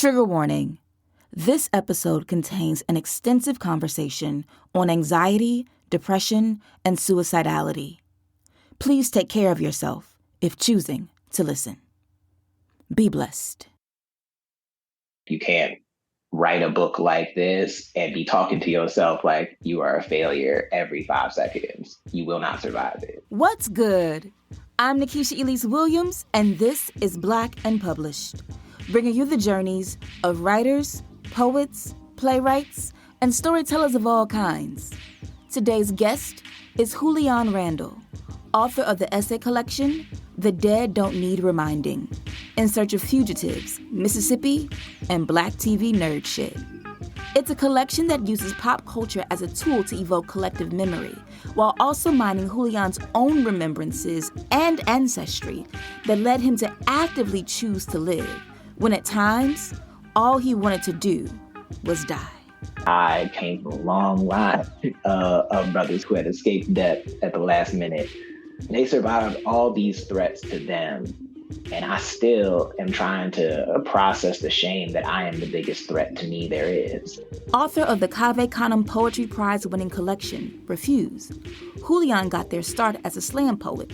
Trigger warning. This episode contains an extensive conversation on anxiety, depression, and suicidality. Please take care of yourself if choosing to listen. Be blessed. You can't write a book like this and be talking to yourself like you are a failure every 5 seconds. You will not survive it. What's good? I'm Nikesha Elise Williams, and this is Black and Published, bringing you the journeys of writers, poets, playwrights, and storytellers of all kinds. Today's guest is Julian Randall, author of the essay collection, The Dead Don't Need Reminding, In Search of Fugitives, Mississippi, and Black TV Nerd Shit. It's a collection that uses pop culture as a tool to evoke collective memory, while also mining Julian's own remembrances and ancestry that led him to actively choose to live, when at times, all he wanted to do was die. I came from a long line of brothers who had escaped death at the last minute. They survived all these threats to them, and I still am trying to process the shame that I am the biggest threat to me there is. Author of the Cave Canem Poetry Prize-winning collection, Refuse, Julian got their start as a slam poet.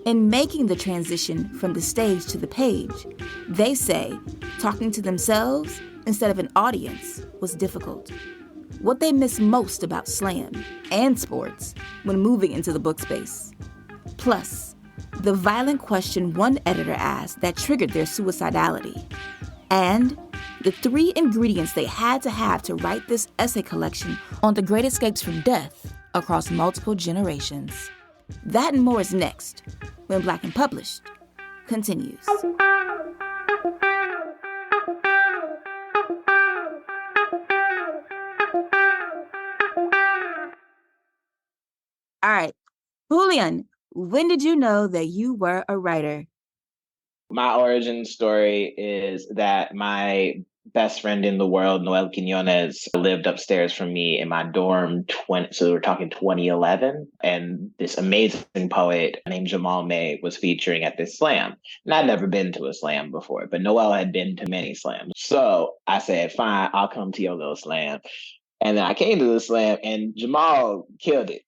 In making the transition from the stage to the page, they say talking to themselves instead of an audience was difficult. What they miss most about slam and sports when moving into the book space. Plus, the violent question one editor asked that triggered their suicidality. And the 3 ingredients they had to write this essay collection on the great escapes from death across multiple generations. That and more is next, when Black and Published continues. All right, Julian, when did you know that you were a writer? My origin story is that my best friend in the world, Noel Quinones, lived upstairs from me in my dorm, so we're talking 2011. And this amazing poet named Jamal May was featuring at this slam. And I'd never been to a slam before, but Noel had been to many slams. So I said, fine, I'll come to your little slam. And then I came to the slam, and Jamal killed it.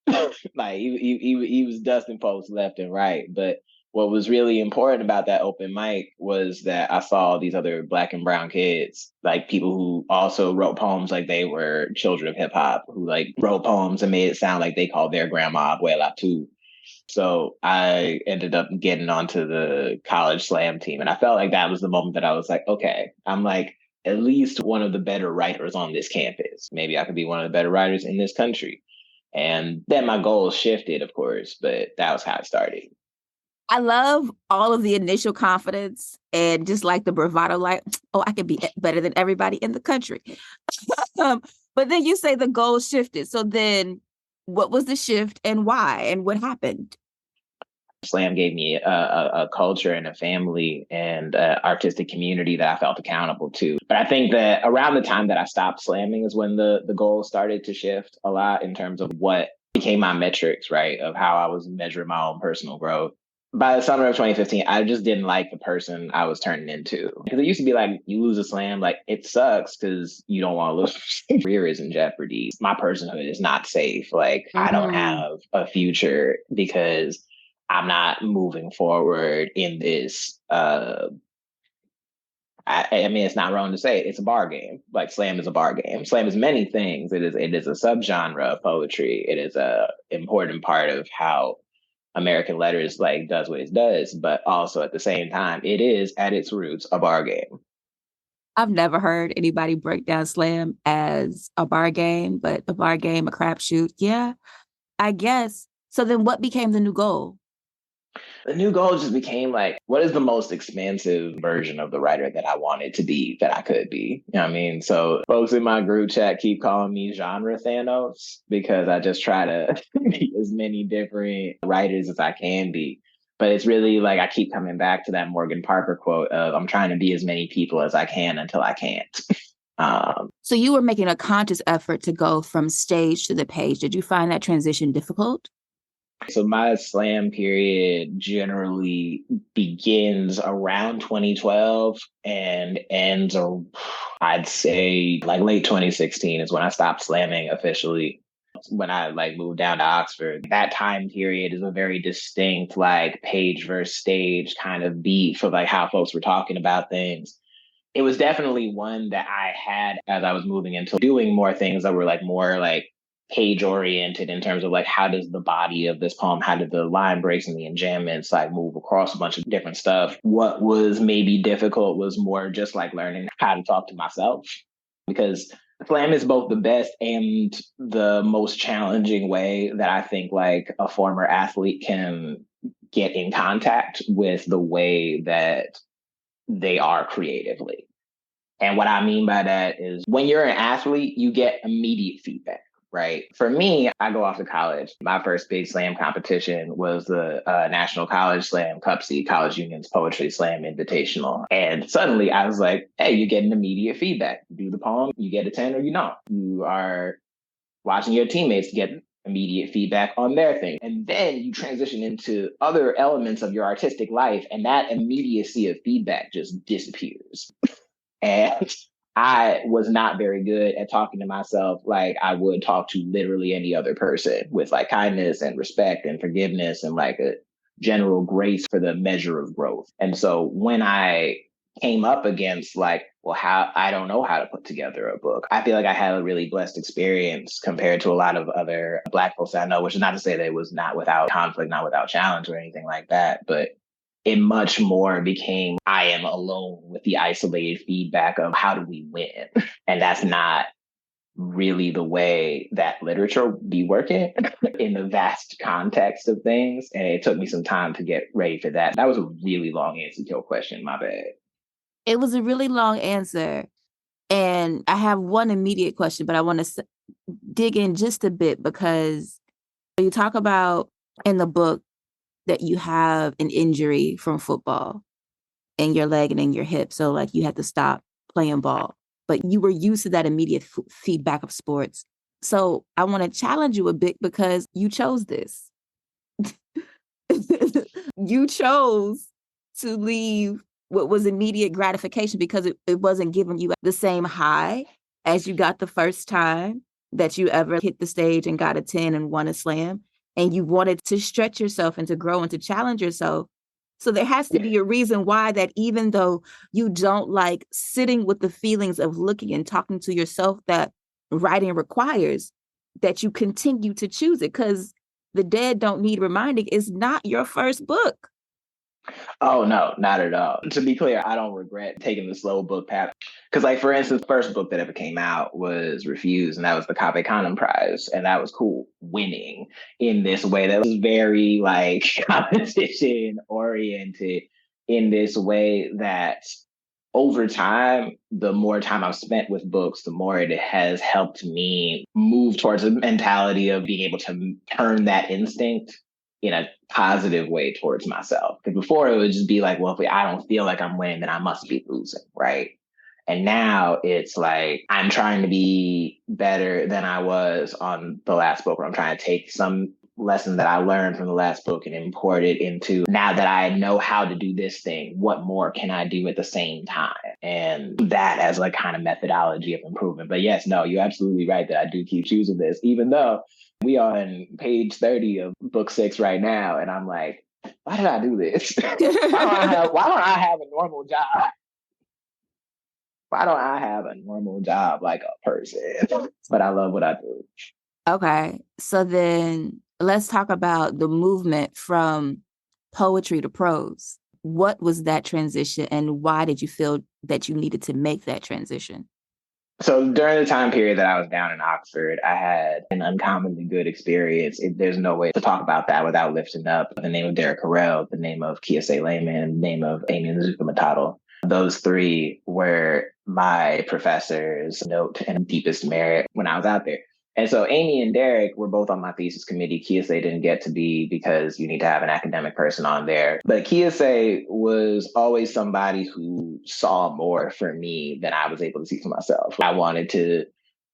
Like he was dusting folks left and right. But what was really important about that open mic was that I saw these other Black and brown kids, like people who also wrote poems like they were children of hip hop, who like wrote poems and made it sound like they called their grandma Abuela too. So I ended up getting onto the college slam team, and I felt like that was the moment that I was like, okay, I'm like at least one of the better writers on this campus. Maybe I could be one of the better writers in this country. And then my goals shifted, of course, but that was how it started. I love all of the initial confidence and just like the bravado, like, oh, I can be better than everybody in the country. But then you say the goals shifted. So then what was the shift and why and what happened? Slam gave me a culture and a family and artistic community that I felt accountable to. But I think that around the time that I stopped slamming is when the goals started to shift a lot in terms of what became my metrics, right, of how I was measuring my own personal growth. By the summer of 2015, I just didn't like the person I was turning into. Because it used to be like, you lose a slam, like, it sucks because you don't want to lose. Your career is in jeopardy. My personhood is not safe. Like, I don't have a future because I'm not moving forward in this. I mean, it's not wrong to say it's a bar game. Like, slam is a bar game. Slam is many things. It is a subgenre of poetry. It is a important part of how American letters like does what it does, but also at the same time, it is at its roots a bar game. I've never heard anybody break down slam as a bar game, but a bar game, a crapshoot. Yeah, I guess. So then what became the new goal? The new goal just became like, what is the most expansive version of the writer that I wanted to be, that I could be? You know what I mean? So folks in my group chat keep calling me genre Thanos because I just try to be as many different writers as I can be. But it's really like I keep coming back to that Morgan Parker quote of I'm trying to be as many people as I can until I can't. So you were making a conscious effort to go from stage to the page. Did you find that transition difficult? So my slam period generally begins around 2012 and ends I'd say like late 2016 is when I stopped slamming officially. When I like moved down to Oxford, that time period is a very distinct like page versus stage kind of beat for like how folks were talking about things. It was definitely one that I had as I was moving into doing more things that were like more like page oriented in terms of like how does the body of this poem, how did the line breaks and the enjambments like move across a bunch of different stuff. What was maybe difficult was more just like learning how to talk to myself, because slam is both the best and the most challenging way that I think like a former athlete can get in contact with the way that they are creatively. And what I mean by that is when you're an athlete, you get immediate feedback, right? For me, I go off to college. My first big slam competition was the National College Slam Cup C, College Union's Poetry Slam Invitational. And suddenly I was like, hey, you're getting immediate feedback. You do the poem, you get a 10 or you don't. You are watching your teammates get immediate feedback on their thing. And then you transition into other elements of your artistic life, and that immediacy of feedback just disappears. And I was not very good at talking to myself like I would talk to literally any other person, with like kindness and respect and forgiveness and like a general grace for the measure of growth. And so when I came up against like, well, how I don't know how to put together a book, I feel like I had a really blessed experience compared to a lot of other Black folks I know, which is not to say that it was not without conflict, not without challenge or anything like that. But it much more became I am alone with the isolated feedback of how do we win? And that's not really the way that literature be working in the vast context of things. And it took me some time to get ready for that. That was a really long answer to your question. My bad. It was a really long answer. And I have one immediate question, but I want to dig in just a bit because you talk about in the book that you have an injury from football in your leg and in your hip. So like you had to stop playing ball, but you were used to that immediate feedback of sports. So I want to challenge you a bit because you chose this. You chose to leave what was immediate gratification because it wasn't giving you the same high as you got the first time that you ever hit the stage and got a 10 and won a slam. And you wanted to stretch yourself and to grow and to challenge yourself. So there has to be a reason why that even though you don't like sitting with the feelings of looking and talking to yourself that writing requires, that you continue to choose it, because The Dead Don't Need Reminding is not your first book. Oh, no, not at all. To be clear, I don't regret taking the slow book path. Because, like, for instance, the first book that ever came out was Refused, and that was the Cave Canem Prize. And that was cool, winning in this way that was very, like, competition oriented in this way that over time, the more time I've spent with books, the more it has helped me move towards a mentality of being able to turn that instinct in a positive way towards myself. Because before it would just be like, well, if I don't feel like I'm winning, then I must be losing, right? And now it's like I'm trying to be better than I was on the last book, where I'm trying to take some lesson that I learned from the last book and import it into now that I know how to do this thing, what more can I do at the same time? And that as a kind of methodology of improvement. But yes, no, you're absolutely right that I do keep choosing this, even though we are on page 30 of book 6 right now. And I'm like, why did I do this? why don't I have a normal job? Why don't I have a normal job like a person? But I love what I do. Okay. So then let's talk about the movement from poetry to prose. What was that transition and why did you feel that you needed to make that transition? So during the time period that I was down in Oxford, I had an uncommonly good experience. There's no way to talk about that without lifting up the name of Derek Carrell, the name of Kiese Lehman, the name of Amy Nzuka-Matado. Those three were my professors' note and deepest merit when I was out there. And so Amy and Derek were both on my thesis committee. Kiese didn't get to be because you need to have an academic person on there. But Kiese was always somebody who saw more for me than I was able to see for myself. I wanted to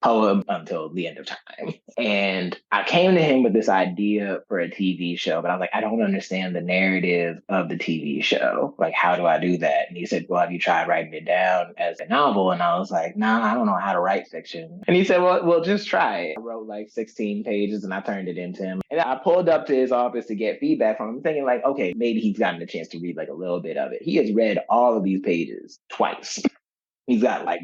poem until the end of time. And I came to him with this idea for a TV show, but I was like, I don't understand the narrative of the TV show. Like, how do I do that? And he said, well, have you tried writing it down as a novel? And I was like, nah, I don't know how to write fiction. And he said, well, just try it. I wrote like 16 pages and I turned it into him. And I pulled up to his office to get feedback from him, thinking like, okay, maybe he's gotten a chance to read like a little bit of it. He has read all of these pages twice. He's got like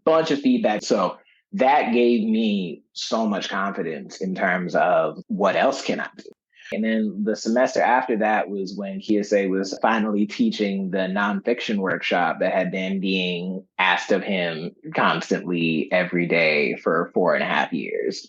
bunch of feedback. So that gave me so much confidence in terms of what else can I do. And then the semester after that was when Kiyose was finally teaching the nonfiction workshop that had been being asked of him constantly every day for 4.5 years.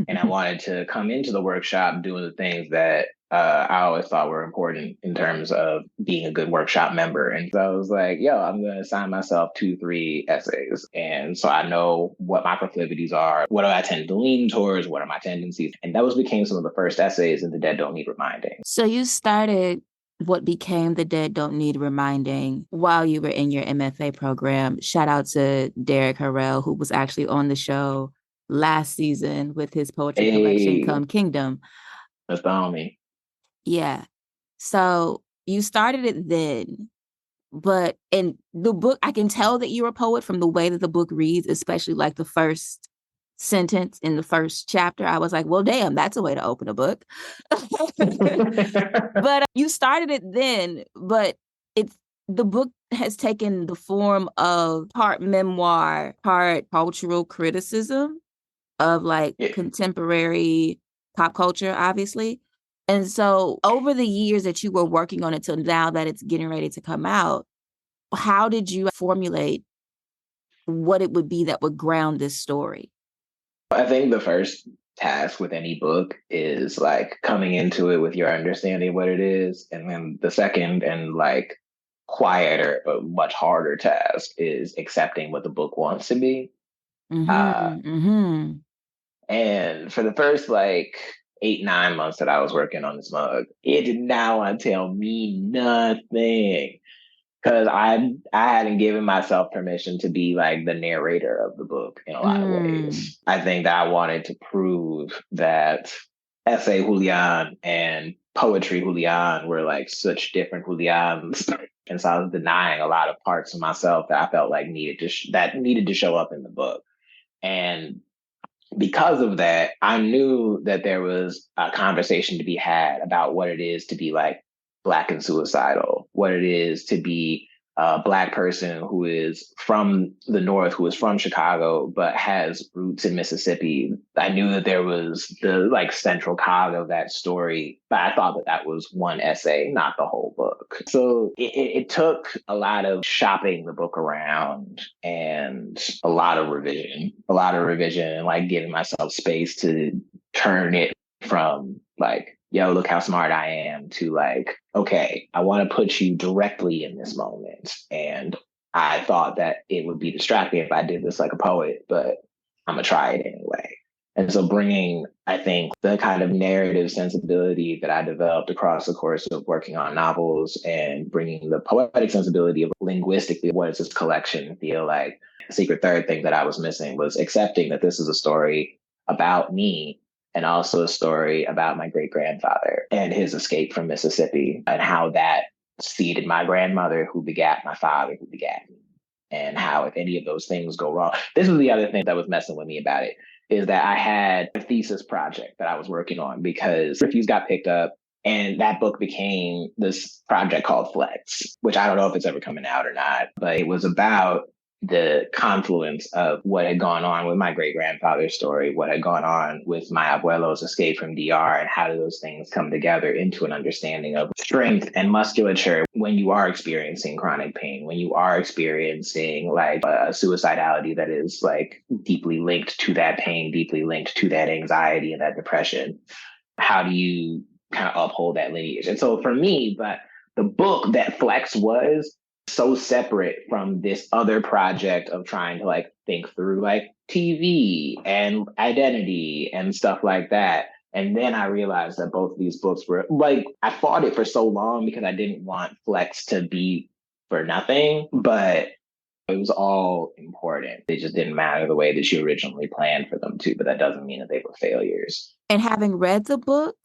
And I wanted to come into the workshop doing the things that I always thought were important in terms of being a good workshop member. And so I was like, yo, I'm going to assign myself 2-3 essays. And so I know what my proclivities are. What do I tend to lean towards? What are my tendencies? And those became some of the first essays in The Dead Don't Need Reminding. So you started what became The Dead Don't Need Reminding while you were in your MFA program. Shout out to Derek Harrell, who was actually on the show last season with his poetry collection, Come Kingdom. That's the homie. Yeah. So you started it then, but in the book, I can tell that you're a poet from the way that the book reads, especially like the first sentence in the first chapter. I was like, well, damn, that's a way to open a book. But you started it then, but the book has taken the form of part memoir, part cultural criticism of like contemporary pop culture, obviously. And so over the years that you were working on it till now that it's getting ready to come out, how did you formulate what it would be that would ground this story? I think the first task with any book is like coming into it with your understanding of what it is. And then the second and like quieter but much harder task is accepting what the book wants to be. And for the first like 8-9 months that I was working on this mug, it did not want to tell me nothing. Because I hadn't given myself permission to be like the narrator of the book in a lot of ways. I think that I wanted to prove that essay Julian and poetry Julian were like such different Julians. And so I was denying a lot of parts of myself that I felt like needed to show up in the book. And because of that, I knew that there was a conversation to be had about what it is to be like Black and suicidal, what it is to be a Black person who is from the North, who is from Chicago, but has roots in Mississippi. I knew that there was the like central cog of that story, but I thought that that was one essay, not the whole book. So it took a lot of shopping the book around and a lot of revision and like giving myself space to turn it from like, yo, look how smart I am, to like, okay, I want to put you directly in this moment. And I thought that it would be distracting if I did this like a poet, but I'm going to try it anyway. And so bringing, I think, the kind of narrative sensibility that I developed across the course of working on novels and bringing the poetic sensibility of linguistically, what is this collection feel like? The secret third thing that I was missing was accepting that this is a story about me, and also a story about my great-grandfather and his escape from Mississippi, and how that seeded my grandmother who begat my father who begat me. And how if any of those things go wrong, this was the other thing that was messing with me about it, is that I had a thesis project that I was working on because Refuse got picked up, and that book became this project called Flex, which I don't know if it's ever coming out or not, but it was about the confluence of what had gone on with my great-grandfather's story, what had gone on with my abuelo's escape from DR, and how do those things come together into an understanding of strength and musculature when you are experiencing chronic pain, when you are experiencing like a suicidality that is like deeply linked to that pain, deeply linked to that anxiety and that depression. How do you kind of uphold that lineage? And so for me, but the book that Flex was so separate from this other project of trying to like think through like TV and identity and stuff like that. And then I realized that both of these books were like, I fought it for so long because I didn't want Flex to be for nothing, but It was all important. They just didn't matter the way that you originally planned for them to, but that doesn't mean that they were failures. And having read the book,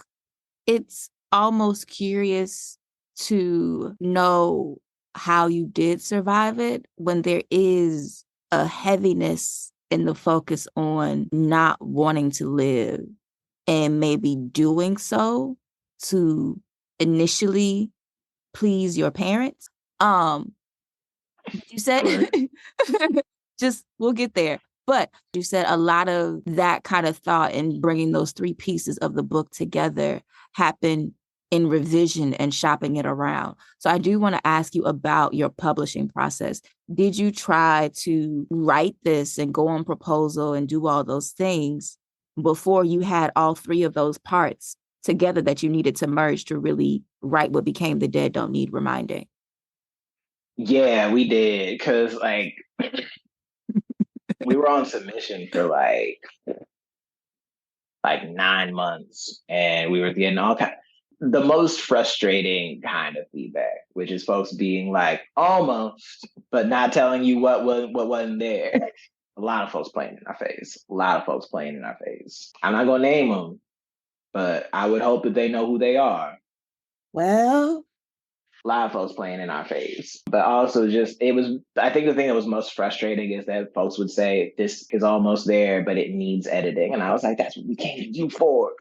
it's almost curious to know how you did survive it when there is a heaviness in the focus on not wanting to live and maybe doing so to initially please your parents. You said just we'll get there. But you said a lot of that kind of thought and bringing those three pieces of the book together happened in revision and shopping it around. So I do want to ask you about your publishing process. Did you try to write this and go on proposal and do all those things before you had all three of those parts together that you needed to merge to really write what became The Dead Don't Need Reminding? Yeah, we did. Because, like, we were on submission for like 9 months, and we were getting all kind the most frustrating kind of feedback, which is folks being like, almost, but not telling you what wasn't there. A lot of folks playing in our face. A lot of folks playing in our face. I'm not gonna name them, but I would hope that they know who they are. Well, A lot of folks playing in our face. But also just I think the thing that was most frustrating is that folks would say this is almost there, but it needs editing. And I was like, that's what we came to you for.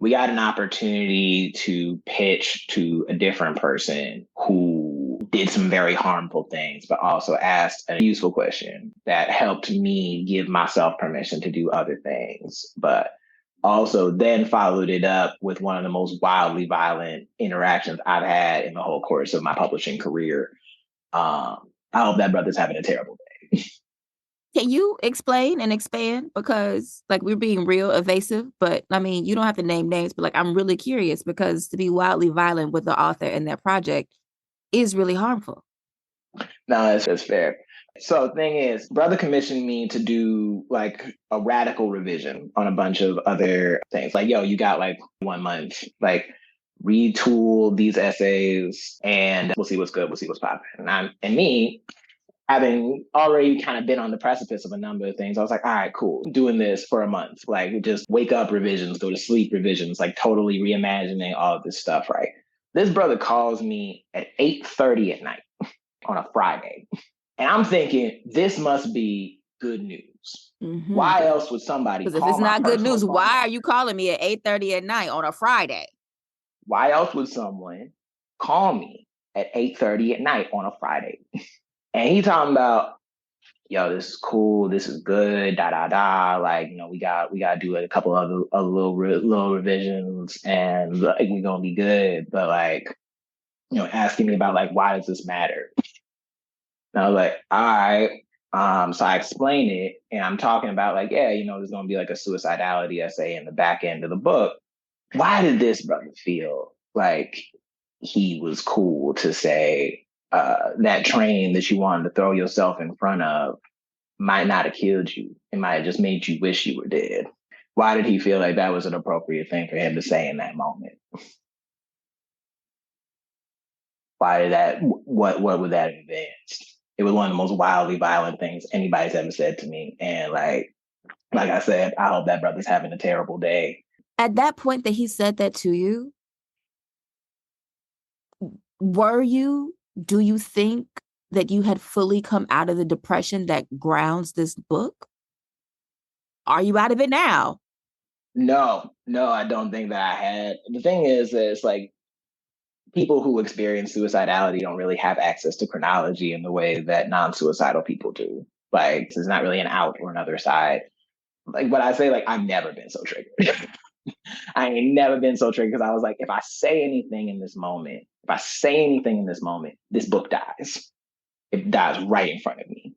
We got an opportunity to pitch to a different person who did some very harmful things, but also asked a useful question that helped me give myself permission to do other things. But also then followed it up with one of the most wildly violent interactions I've had in the whole course of my publishing career. I hope that brother's having a terrible day. can you explain and expand? Because like we're being real evasive, but I mean, you don't have to name names, but like I'm really curious because to be wildly violent with the author and their project is really harmful. No, that's fair. So the thing is, brother commissioned me to do like a radical revision on a bunch of other things. Like, yo, you got like 1 month, like retool these essays and we'll see what's good, we'll see what's popping. And me, having already kind of been on the precipice of a number of things, I was like, all right, cool. Doing this for a month, like just wake up revisions, go to sleep revisions, like totally reimagining all of this stuff, right? This brother calls me at 8:30 at night on a Friday. And I'm thinking, this must be good news. Mm-hmm. Why else would somebody call? Because if it's not good news, why are you calling me at 8:30 at night on a Friday? Why else would someone call me at 8:30 at night on a Friday? And he talking about, yo, this is cool, this is good, da da da. Like, we got to do a couple of little revisions, and like we're gonna be good. But like, asking me about like, why does this matter? And I was like, all right. So I explain it, and I'm talking about like, yeah, there's gonna be like a suicidality essay in the back end of the book. Why did this brother feel like he was cool to say that train that you wanted to throw yourself in front of might not have killed you? It might have just made you wish you were dead. Why did he feel like that was an appropriate thing for him to say in that moment? Why did that? What would that have advanced? It was one of the most wildly violent things anybody's ever said to me. And like I said, I hope that brother's having a terrible day. At that point that he said that to you, do you think that you had fully come out of the depression that grounds this book? Are you out of it now? No, I don't think that I had. The thing is that it's like people who experience suicidality don't really have access to chronology in the way that non-suicidal people do. Like, there's not really an out or another side. Like, but I say, like, I've never been so triggered. I ain't never been so triggered because I was like, if I say anything in this moment, this book dies. It dies right in front of me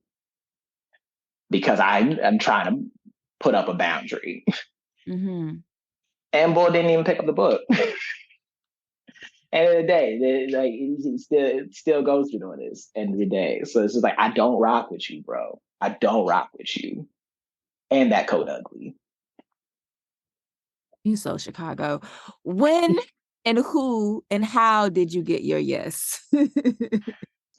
because I'm trying to put up a boundary. Mm-hmm. And boy didn't even pick up the book. End of the day, like it still goes through doing this. End of the day, so it's just like I don't rock with you, bro. I don't rock with you, and that code ugly. You so Chicago. When and who and how did you get your yes?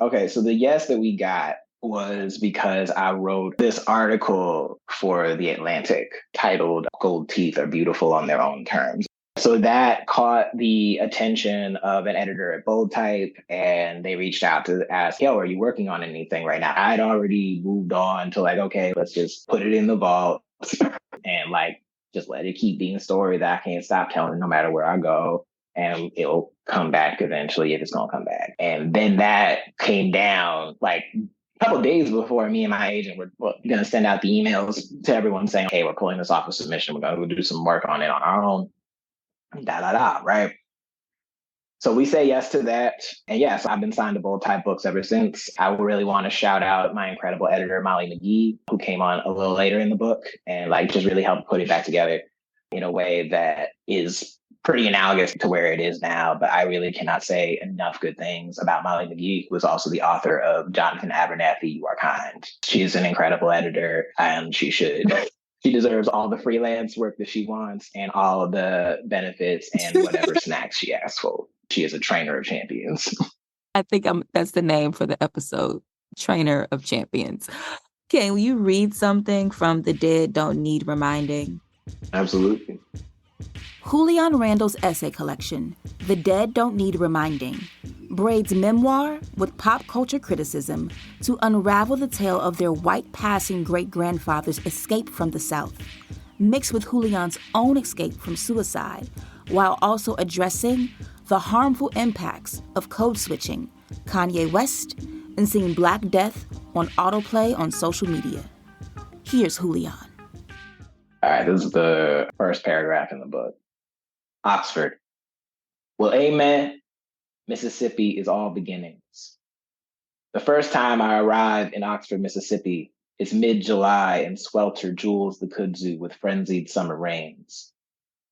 Okay, so the yes that we got was because I wrote this article for The Atlantic titled Gold Teeth Are Beautiful on Their Own Terms. So that caught the attention of an editor at Bold Type, and they reached out to ask, yo, are you working on anything right now? I'd already moved on to like, okay, let's just put it in the vault and like just let it keep being a story that I can't stop telling no matter where I go. And it'll come back eventually if it's going to come back. And then that came down like a couple of days before me and my agent were going to send out the emails to everyone saying, hey, we're pulling this off a submission. We're going to go do some work on it on our own. Right? So we say yes to that. And yes, I've been signed to Bold Type Books ever since. I really want to shout out my incredible editor, Molly McGee, who came on a little later in the book and like just really helped put it back together in a way that is pretty analogous to where it is now. But I really cannot say enough good things about Molly McGee, who is also the author of Jonathan Abernathy, You Are Kind. She's an incredible editor and she deserves all the freelance work that she wants and all the benefits and whatever snacks she asks for. She is a trainer of champions. I think that's the name for the episode, Trainer of Champions. Okay, will you read something from The Dead Don't Need Reminding? Absolutely. Julian Randall's essay collection, The Dead Don't Need Reminding, braids memoir with pop culture criticism to unravel the tale of their white-passing great-grandfather's escape from the South, mixed with Julian's own escape from suicide, while also addressing the harmful impacts of code switching, Kanye West, and seeing Black Death on autoplay on social media. Here's Julian. All right, this is the first paragraph in the book. Oxford. Well, amen. Mississippi is all beginnings. The first time I arrived in Oxford, Mississippi, it's mid-July and swelter jewels the kudzu with frenzied summer rains.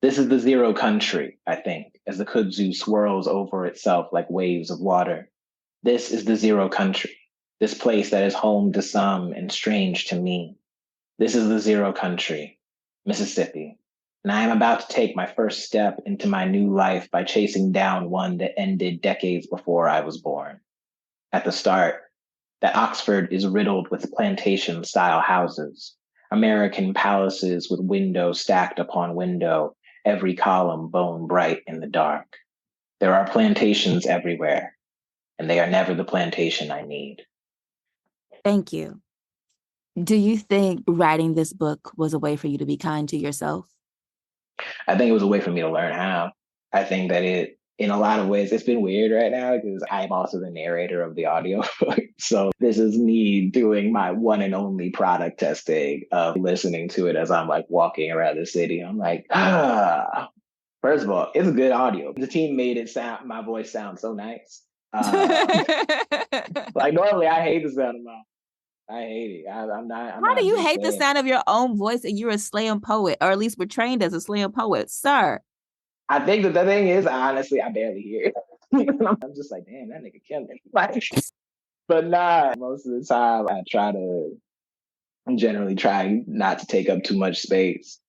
This is the zero country, I think, as the kudzu swirls over itself like waves of water. This is the zero country, this place that is home to some and strange to me. This is the zero country, Mississippi. And I am about to take my first step into my new life by chasing down one that ended decades before I was born. At the start, that Oxford is riddled with plantation-style houses, American palaces with window stacked upon window, every column bone bright in the dark. There are plantations everywhere, and they are never the plantation I need. Thank you. Do you think writing this book was a way for you to be kind to yourself? I think it was a way for me to learn how. I think that in a lot of ways, it's been weird right now because I'm also the narrator of the audio. So this is me doing my one and only product testing of listening to it as I'm like walking around the city. I'm like, first of all, it's good audio. The team made my voice sound so nice. Like normally I hate the sound of my I hate it. I'm not. How do you hate the sound of your own voice and you're a slam poet, or at least we're trained as a slam poet, sir? I think that the thing is, honestly, I barely hear it. I'm just like, damn, that nigga killed it. Like, but nah, most of the time I generally try not to take up too much space.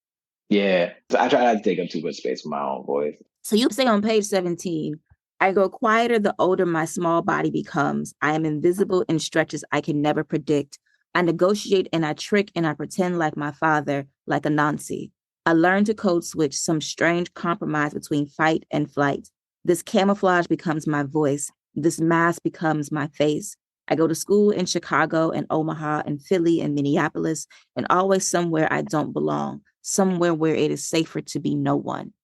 Yeah, so I try not to take up too much space for my own voice. So you say on page 17, I grow quieter the older my small body becomes. I am invisible in stretches I can never predict. I negotiate and I trick and I pretend like my father, like Anansi. I learn to code switch some strange compromise between fight and flight. This camouflage becomes my voice. This mask becomes my face. I go to school in Chicago and Omaha and Philly and Minneapolis and always somewhere I don't belong, somewhere where it is safer to be no one.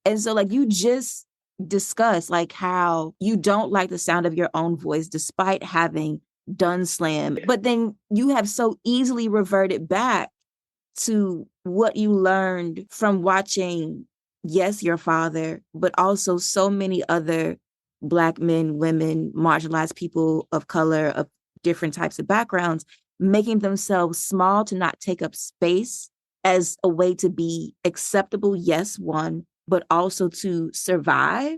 And so like you just discuss like how you don't like the sound of your own voice despite having done slam, but then you have so easily reverted back to what you learned from watching, yes, your father, but also so many other Black men, women, marginalized people of color, of different types of backgrounds, making themselves small to not take up space as a way to be acceptable, yes, one, but also to survive.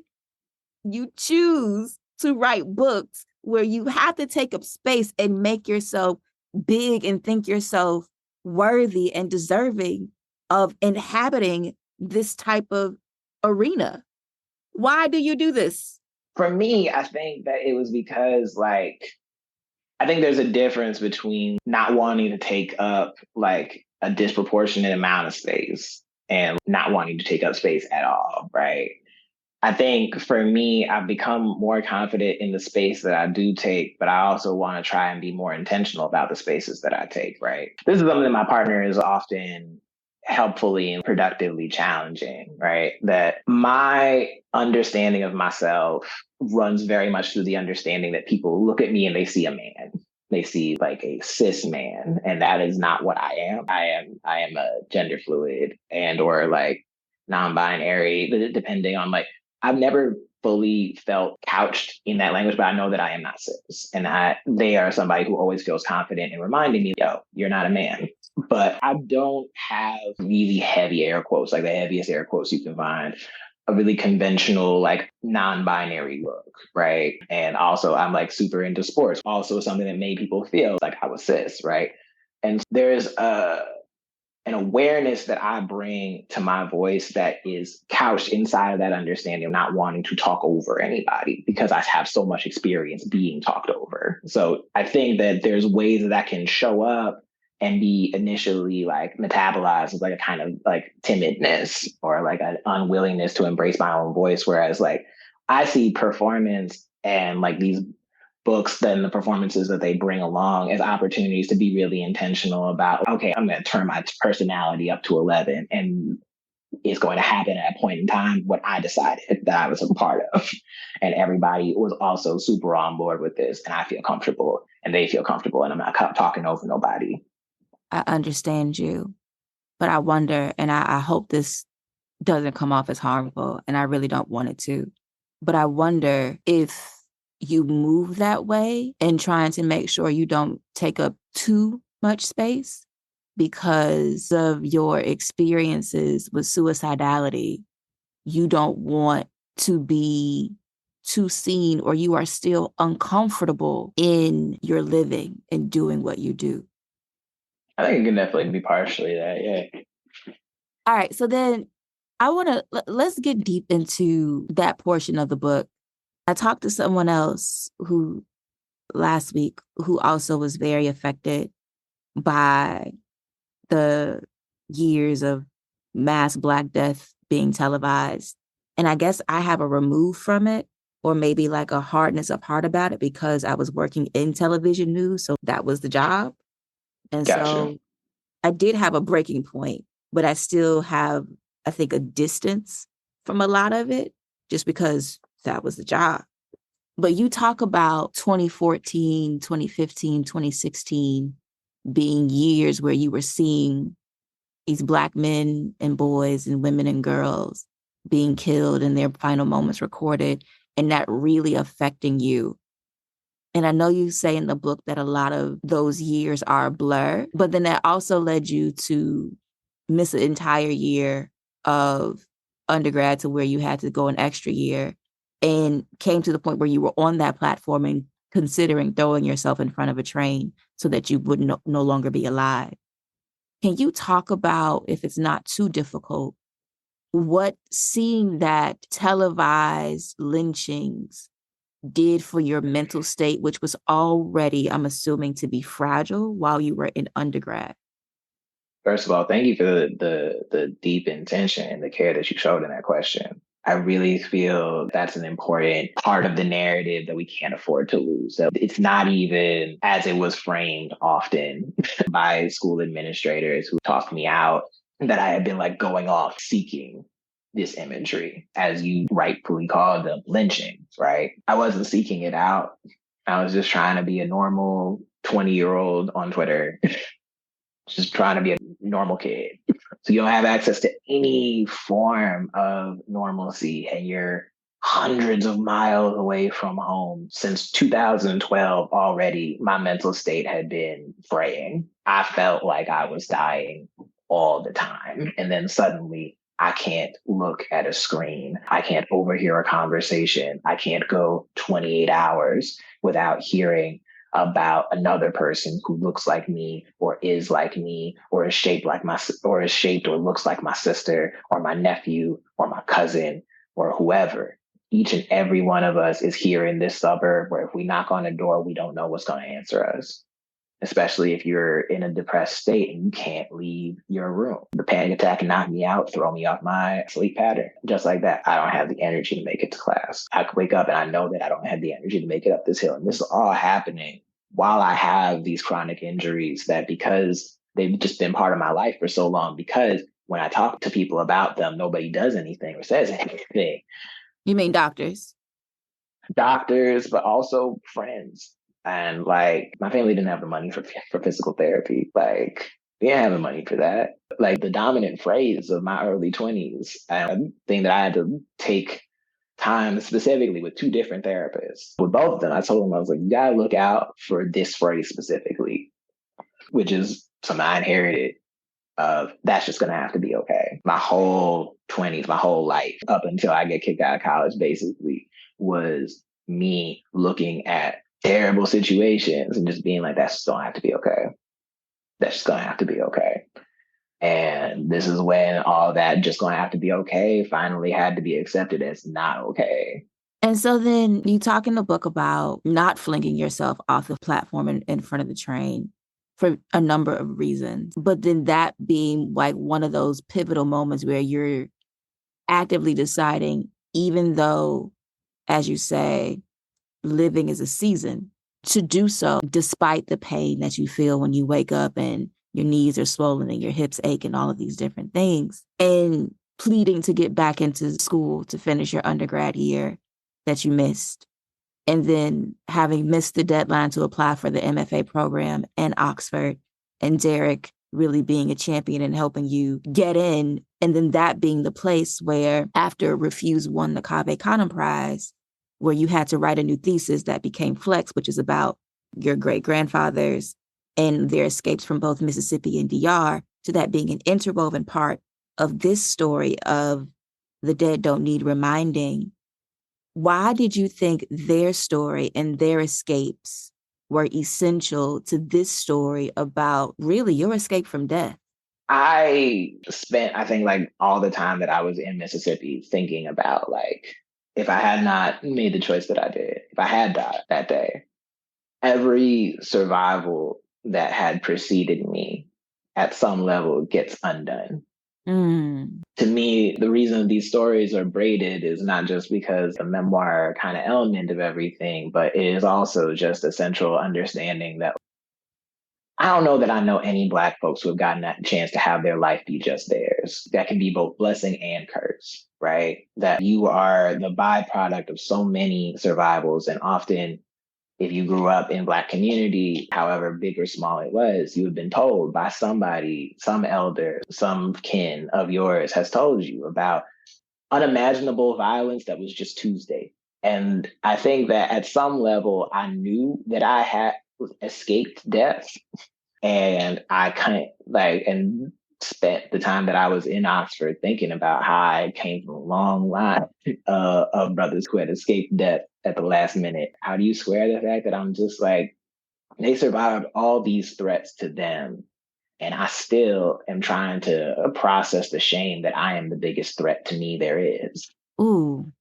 You choose to write books where you have to take up space and make yourself big and think yourself worthy and deserving of inhabiting this type of arena. Why do you do this? For me, I think that it was because like I think there's a difference between not wanting to take up like a disproportionate amount of space and not wanting to take up space at all, right? I think for me, I've become more confident in the space that I do take, but I also want to try and be more intentional about the spaces that I take, right? This is something that my partner is often helpfully and productively challenging, right? That my understanding of myself runs very much through the understanding that people look at me and they see a man. They see like a cis man, and that is not what I am. I am a gender fluid and or like non-binary, depending on like I've never fully felt couched in that language, but I know that I am not cis. And they are somebody who always feels confident in reminding me, yo, you're not a man. But I don't have really heavy air quotes, like the heaviest air quotes you can find, a really conventional, like non-binary look, right? And also I'm like super into sports, also something that made people feel like I was cis, right? And there's an awareness that I bring to my voice that is couched inside of that understanding of not wanting to talk over anybody because I have so much experience being talked over. So I think that there's ways that can show up and be initially like metabolized as like a kind of like timidness or like an unwillingness to embrace my own voice. Whereas like I see performance and like these books than the performances that they bring along as opportunities to be really intentional about, okay, I'm going to turn my personality up to 11 and it's going to happen at a point in time what I decided that I was a part of. And everybody was also super on board with this. And I feel comfortable and they feel comfortable and I'm not talking over nobody. I understand you, but I wonder, and I hope this doesn't come off as harmful, and I really don't want it to, but I wonder if you move that way and trying to make sure you don't take up too much space because of your experiences with suicidality. You don't want to be too seen, or you are still uncomfortable in your living and doing what you do. I think it can definitely be partially that, yeah. All right, so then I want to let's get deep into that portion of the book. I talked to someone else who last week who also was very affected by the years of mass Black death being televised. And I guess I have a remove from it, or maybe like a hardness of heart about it because I was working in television news. So that was the job. And Gotcha. so I did have a breaking point, but I still have, I think, a distance from a lot of it just because that was the job. But you talk about 2014, 2015, 2016 being years where you were seeing these Black men and boys and women and girls being killed and their final moments recorded, and that really affecting you. And I know you say in the book that a lot of those years are a blur, but then that also led you to miss an entire year of undergrad to where you had to go an extra year and came to the point where you were on that platform and considering throwing yourself in front of a train so that you would no longer be alive. Can you talk about, if it's not too difficult, what seeing that televised lynchings did for your mental state, which was already, I'm assuming, to be fragile while you were in undergrad? First of all, thank you for the deep intention and the care that you showed in that question. I really feel that's an important part of the narrative that we can't afford to lose. So it's not even as it was framed often by school administrators who talked me out that I had been like going off seeking this imagery, as you rightfully called them, lynchings, right? I wasn't seeking it out. I was just trying to be a normal 20-year-old on Twitter, just trying to be a normal kid. So you don't have access to any form of normalcy and you're hundreds of miles away from home. Since 2012 already, my mental state had been fraying. I felt like I was dying all the time. And then suddenly I can't look at a screen. I can't overhear a conversation. I can't go 28 hours without hearing about another person who looks like me or is like me or is shaped like or looks like my sister or my nephew or my cousin or whoever. each and every one of us is here in this suburb where if we knock on a door, we don't know what's going to answer us, especially if you're in a depressed state and you can't leave your room. The panic attack can knock me out, throw me off my sleep pattern. Just like that, I don't have the energy to make it to class. I could wake up and I know that I don't have the energy to make it up this hill. And this is all happening while I have these chronic injuries that, because they've just been part of my life for so long, because when I talk to people about them, nobody does anything or says anything. You mean doctors? Doctors, but also friends. And like, my family didn't have the money for physical therapy. Like, they didn't have the money for that. Like, the dominant phrase of my early 20s, a thing that I had to take time specifically with two different therapists. With both of them, I told them, I was like, you gotta look out for this phrase specifically, which is something I inherited of that's just gonna have to be okay. My whole 20s, my whole life, up until I get kicked out of college, basically, was me looking at terrible situations and just being like, that's just gonna have to be okay. That's just gonna have to be okay. And this is when all that just gonna have to be okay finally had to be accepted as not okay. And so then you talk in the book about not flinging yourself off the platform in front of the train for a number of reasons. But then that being like one of those pivotal moments where you're actively deciding, even though, as you say, living is a season, to do so despite the pain that you feel when you wake up and your knees are swollen and your hips ache and all of these different things, and pleading to get back into school to finish your undergrad year that you missed. And then having missed the deadline to apply for the MFA program in Oxford, and Derek really being a champion and helping you get in. And then that being the place where, after Refuse won the Cave Canem Prize, where you had to write a new thesis that became Flex, which is about your great-grandfathers and their escapes from both Mississippi and DR, to that being an interwoven part of this story of the dead don't need reminding. Why did you think their story and their escapes were essential to this story about really your escape from death? I spent, I think, like all the time that I was in Mississippi thinking about, like, if I had not made the choice that I did, if I had died that day, every survival that had preceded me at some level gets undone. To me, the reason these stories are braided is not just because the memoir kind of element of everything, but it is also just a central understanding that I don't know that I know any Black folks who have gotten that chance to have their life be just theirs. That can be both blessing and curse, right? That you are the byproduct of so many survivals. And often, if you grew up in Black community, however big or small it was, you have been told by somebody, some elder, some kin of yours has told you about unimaginable violence that was just Tuesday. And I think that at some level, I knew that I had escaped death. And I kind of and spent the time that I was in Oxford thinking about how I came from a long line of brothers who had escaped death at the last minute. How do you square the fact that I'm just like, they survived all these threats to them, and I still am trying to process the shame that I am the biggest threat to me there is. Ooh.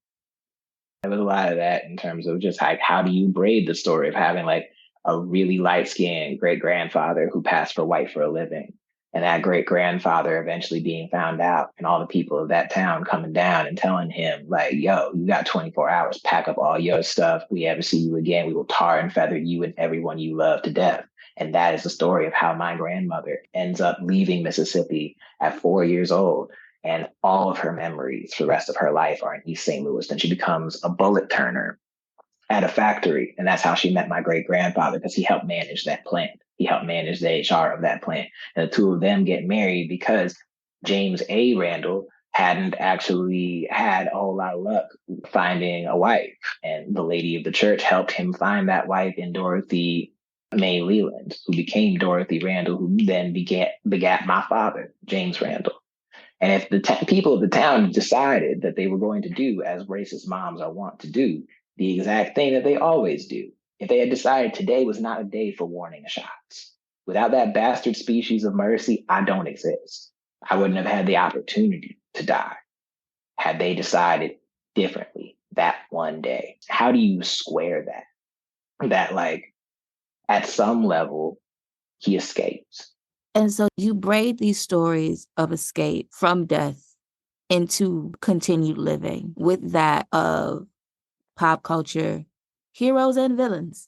There was a lot of that in terms of just like, how do you braid the story of having like a really light-skinned great-grandfather who passed for white for a living, and that great-grandfather eventually being found out, and all the people of that town coming down and telling him, like, yo, you got 24 hours, pack up all your stuff. We ever see you again, we will tar and feather you and everyone you love to death. And that is the story of how my grandmother ends up leaving Mississippi at 4 years old. And all of her memories for the rest of her life are in East St. Louis. Then she becomes a bullet turner at a factory. And that's how she met my great grandfather, because he helped manage that plant. He helped manage the HR of that plant. And the two of them get married because James A. Randall hadn't actually had a whole lot of luck finding a wife. And the lady of the church helped him find that wife in Dorothy May Leland, who became Dorothy Randall, who then begat my father, James Randall. And if the people of the town decided that they were going to do, as racist moms are wont to do, the exact thing that they always do, if they had decided today was not a day for warning shots, without that bastard species of mercy, I don't exist. I wouldn't have had the opportunity to die had they decided differently. that one day? How do you square that? That like at some level he escapes. And so you braid these stories of escape from death into continued living with that of pop culture, heroes and villains.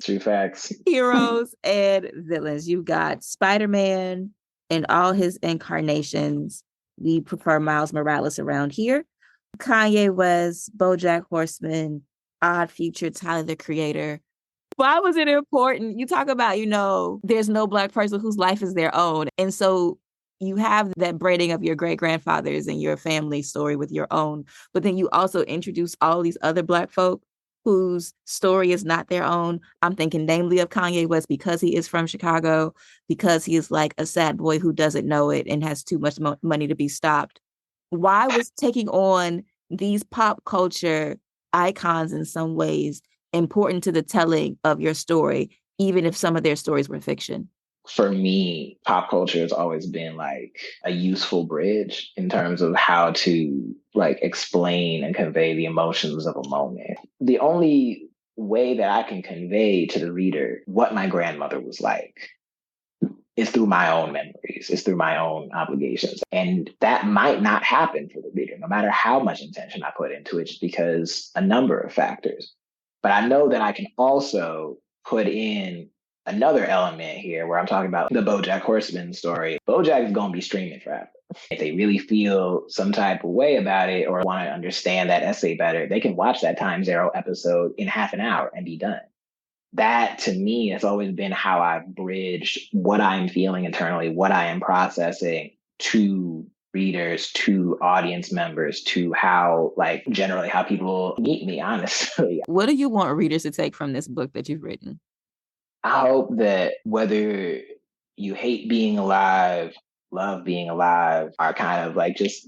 True facts. Heroes and villains. You've got Spider-Man in all his incarnations. We prefer Miles Morales around here. Kanye West, BoJack Horseman, Odd Future, Tyler the Creator. Why was it important? You talk about, there's no Black person whose life is their own. And so you have that braiding of your great-grandfathers and your family story with your own. But then you also introduce all these other Black folk whose story is not their own. I'm thinking namely of Kanye West because he is from Chicago, because he is like a sad boy who doesn't know it and has too much money to be stopped. Why was taking on these pop culture icons in some ways important to the telling of your story, even if some of their stories were fiction? For me, pop culture has always been like a useful bridge in terms of how to like explain and convey the emotions of a moment. The only way that I can convey to the reader what my grandmother was like is through my own memories, is through my own obligations. And that might not happen for the reader, no matter how much intention I put into it, just because a number of factors. But I know that I can also put in another element here where I'm talking about the BoJack Horseman story. BoJack is going to be streaming forever. If they really feel some type of way about it or want to understand that essay better, they can watch that Time Zero episode in half an hour and be done. That to me has always been how I've bridged what I'm feeling internally, what I am processing to readers, to audience members, to how, like, generally how people meet me, honestly. What do you want readers to take from this book that you've written? I hope that whether you hate being alive, love being alive, are kind of like just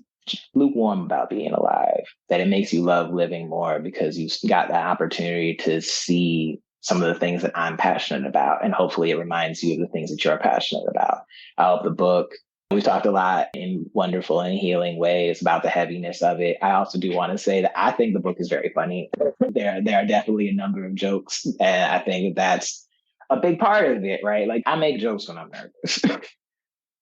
lukewarm about being alive, that it makes you love living more because you've got that opportunity to see some of the things that I'm passionate about. And hopefully it reminds you of the things that you're passionate about. I hope the book, we talked a lot in wonderful and healing ways about the heaviness of it. I also do want to say that I think the book is very funny. There are definitely a number of jokes, and I think that's a big part of it, right? Like I make jokes when I'm nervous.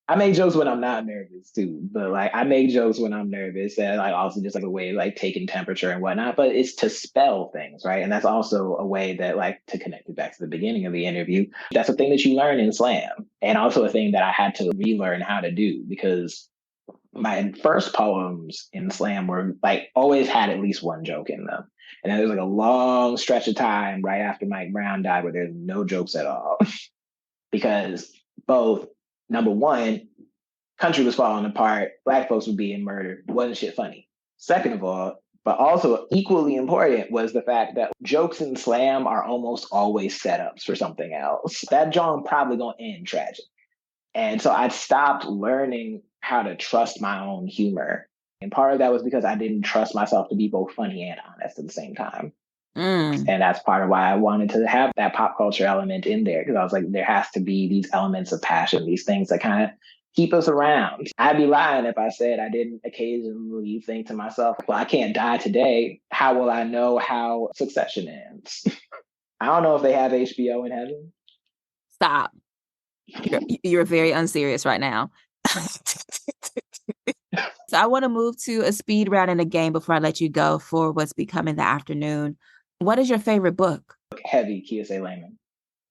I make jokes when I'm not nervous too, but like I make jokes when I'm nervous, and like also just like a way of like taking temperature and whatnot. But it's to spell things, right? And that's also a way that, like, to connect it back to the beginning of the interview, that's a thing that you learn in slam, and also a thing that I had to relearn how to do because my first poems in slam were like always had at least one joke in them. And then there's like a long stretch of time right after Mike Brown died where there's no jokes at all. Because both, number one, country was falling apart, Black folks were being murdered, wasn't shit funny. Second of all, but also equally important was the fact that jokes in slam are almost always setups for something else. That John probably gonna end tragic. And so I stopped learning how to trust my own humor. And part of that was because I didn't trust myself to be both funny and honest at the same time. And that's part of why I wanted to have that pop culture element in there, because I was like, there has to be these elements of passion, these things that kind of keep us around. I'd be lying if I said I didn't occasionally think to myself, well, I can't die today. How will I know how Succession ends? I don't know if they have HBO in heaven. Stop. You're very unserious right now. So I want to move to a speed round in a game before I let you go for what's becoming the afternoon. What is your favorite book? Heavy, Kiese Layman.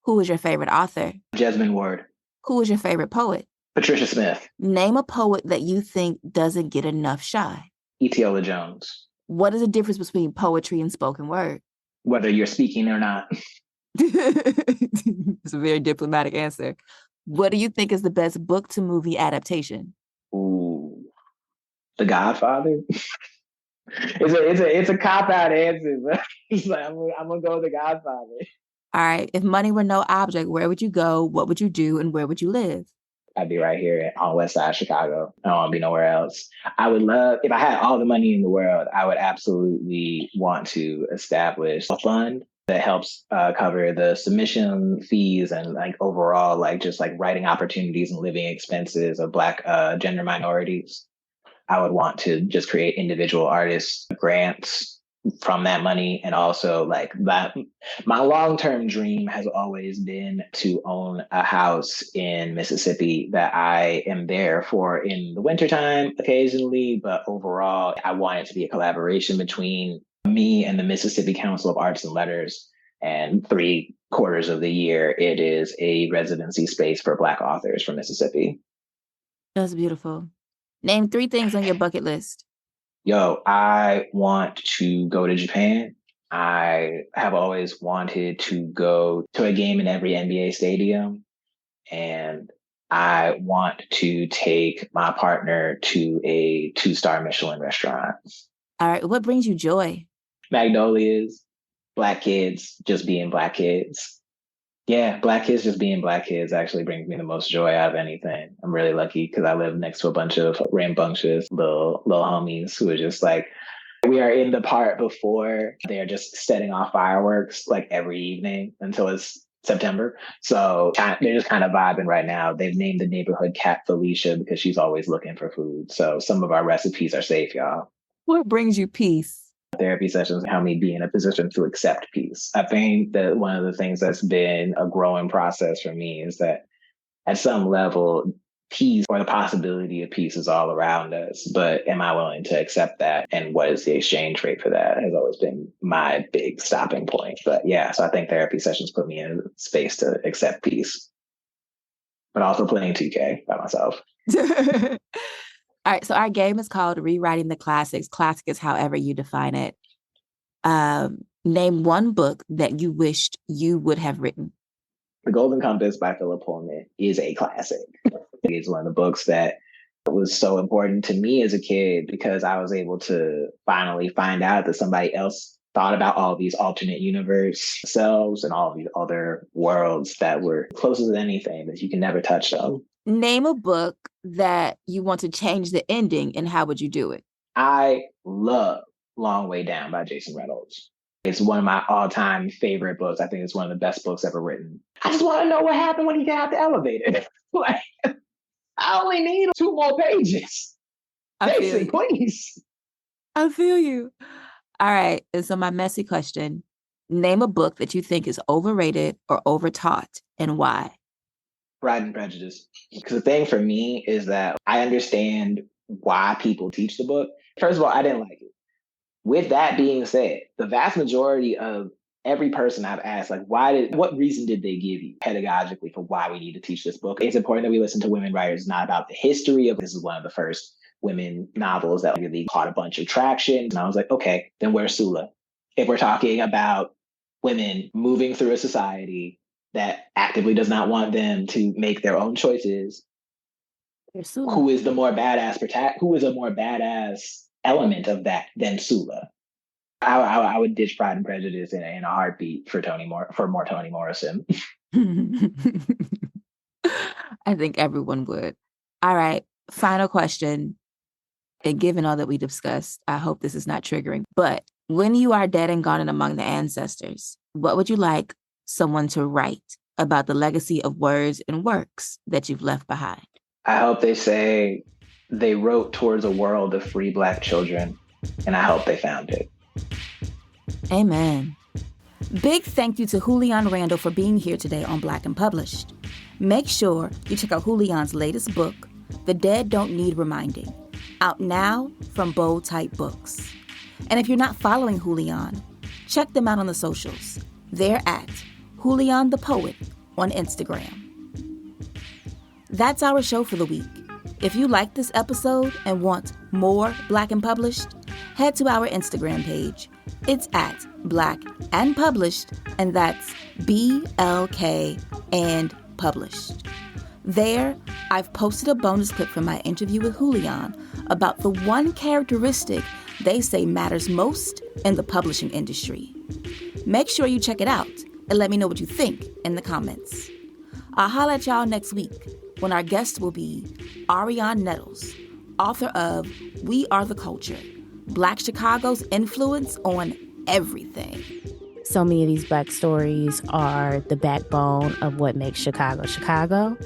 Who is your favorite author? Jesmyn Ward. Who is your favorite poet? Patricia Smith. Name a poet that you think doesn't get enough shine. Etiola Jones. What is the difference between poetry and spoken word? Whether you're speaking or not. It's a very diplomatic answer. What do you think is the best book to movie adaptation? Ooh, The Godfather. It's a cop out answer, but like, I'm gonna go with The Godfather. All right. If money were no object, where would you go? What would you do? And where would you live? I'd be right here on West Side Chicago. I don't want to be nowhere else. I would love, if I had all the money in the world, I would absolutely want to establish a fund that helps cover the submission fees and like overall, like just like writing opportunities and living expenses of Black gender minorities. I would want to just create individual artist grants from that money. And also like that, my long-term dream has always been to own a house in Mississippi that I am there for in the wintertime occasionally. But overall, I want it to be a collaboration between me and the Mississippi Council of Arts and Letters. And 3/4 of the year, it is a residency space for Black authors from Mississippi. That's beautiful. Name 3 things on your bucket list. Yo, I want to go to Japan. I have always wanted to go to a game in every NBA stadium. And I want to take my partner to a 2-star Michelin restaurant. All right. What brings you joy? Magnolias, Black kids, just being Black kids. Yeah, Black kids just being Black kids actually brings me the most joy out of anything. I'm really lucky because I live next to a bunch of rambunctious little homies who are just like, we are in the part before they're just setting off fireworks like every evening until it's September. So they're just kind of vibing right now. They've named the neighborhood cat Felicia because she's always looking for food. So some of our recipes are safe, y'all. What brings you peace? Therapy sessions help me be in a position to accept peace. I think that one of the things that's been a growing process for me is that at some level, peace or the possibility of peace is all around us. But am I willing to accept that? And what is the exchange rate for that has always been my big stopping point. But yeah, so I think therapy sessions put me in a space to accept peace, but also playing 2K by myself. All right, so our game is called Rewriting the Classics. Classic is however you define it. Name 1 book that you wished you would have written. The Golden Compass by Philip Pullman is a classic. It's one of the books that was so important to me as a kid because I was able to finally find out that somebody else thought about all these alternate universe selves and all these other worlds that were closer than anything, that you can never touch them. Name a book that you want to change the ending, and how would you do it? I love Long Way Down by Jason Reynolds. It's one of my all-time favorite books. I think it's one of the best books ever written. I just want to know what happened when he got out the elevator. Like, I only need 2 more pages. Basic, please. I feel you. All right. And so my messy question, name a book that you think is overrated or overtaught and why. Pride and Prejudice. Because the thing for me is that I understand why people teach the book. First of all, I didn't like it. With that being said, the vast majority of every person I've asked, like, what reason did they give you pedagogically for why we need to teach this book? It's important that we listen to women writers, not about the history of this is one of the first women novels that really caught a bunch of traction. And I was like, okay, then where's Sula? If we're talking about women moving through a society that actively does not want them to make their own choices, who is the more badass who is a more badass element of that than Sula? I would ditch Pride and Prejudice in a heartbeat for more Toni Morrison. I think everyone would. All right, final question. And given all that we discussed, I hope this is not triggering, but when you are dead and gone and among the ancestors, what would you like someone to write about the legacy of words and works that you've left behind? I hope they say they wrote towards a world of free Black children, and I hope they found it. Amen. Big thank you to Julian Randall for being here today on Black and Published. Make sure you check out Julian's latest book, The Dead Don't Need Reminding, out now from Bold Type Books. And if you're not following Julian, check them out on the socials. They're at Julian the Poet on Instagram. That's our show for the week. If you like this episode and want more Black and Published, head to our Instagram page. It's at Black and Published, and that's BLK and Published. There, I've posted a bonus clip from my interview with Julian about the one characteristic they say matters most in the publishing industry. Make sure you check it out and let me know what you think in the comments. I'll holler at y'all next week when our guest will be Ariane Nettles, author of We Are the Culture, Black Chicago's Influence on Everything. So many of these Black stories are the backbone of what makes Chicago, Chicago.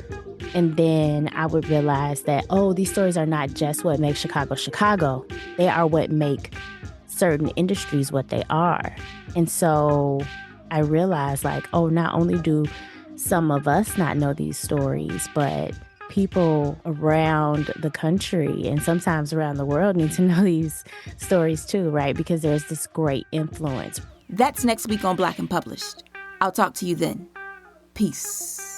And then I would realize that, these stories are not just what makes Chicago, Chicago. They are what make certain industries what they are. And so I realized not only do some of us not know these stories, but people around the country and sometimes around the world need to know these stories too, right? Because there's this great influence. That's next week on Black and Published. I'll talk to you then. Peace.